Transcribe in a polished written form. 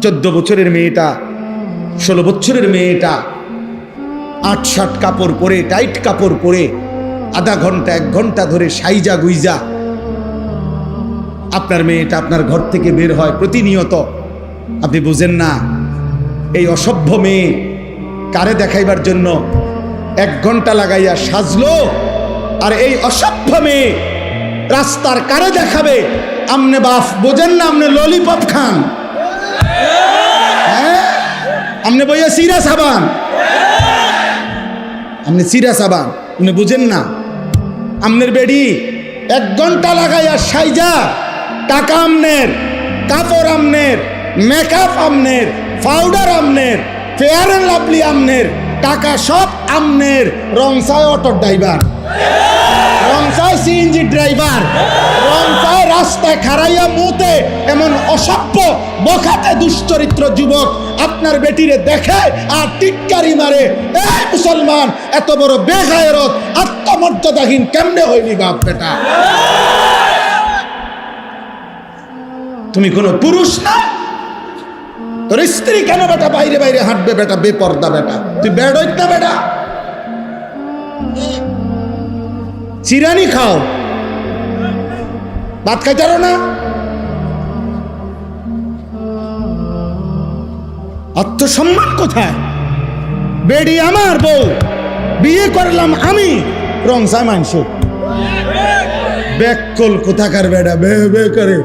14 বছরের মেয়েটা, 16 বছরের মেয়েটা 8-7 কাপড় পরে, টাইট কাপড় পরে আধা ঘন্টা 1 ঘন্টা ধরে সাইজা গুইজা আপনার মেয়েটা আপনার ঘর থেকে বের হয় প্রতিনিয়ত। আপনি বুঝেন না এই অসভ্য মেয়ে কারে দেখাইবার জন্য 1 ঘন্টা লাগাইয়া সাজলো, আর এই অসভ্য মেয়ে রাস্তার কারে দেখাবে? আমনে বাপ বোঝেন না, আমনে ললিপপ খান, হ্যাঁ আমনে বইয়া সিরা সাবান, আমনে সিরা সাবান, উনি বুঝেন না। আমনের বেডি 1 ঘন্টা লাগাইয়া সাইজা, টাকা আমনের, কাপড় আমনের, মেকআপ আমনের, পাউডার আমনের, ফেয়ার এন্ড লাভলি আমনের, টাকা সব আমনের। রংসায় অটো ড্রাইভার, রংসায় সিএনজি ড্রাইভার, রংসায় রাস্তায় খাড়াইয়া মুতে এমন অসভ্য বখাটে দুশ্চরিত্র যুবক আপনার বেটিরে দেখে আর টিটকারি মারে। এই মুসলমান, এত বড় বেগায়রত আত্মমর্যাদাহীন কেমনে হইলি বাপ বেটা? তুমি কোনো পুরুষ না? তোর স্ত্রী কেন বেটা বাইরে বাইরে হাঁটবে বেটা? বেপর্দা বেটা, তুই বেড়ইত না বেটা? চিরানি খাও, ভাত খাইতারো না? আত্মসম্মান কোথায়? বেডি আমার বউ, বিয়ে করলাম আমি, রংসায় মানসুক বেকল কোথাকার বেটা বে বে করে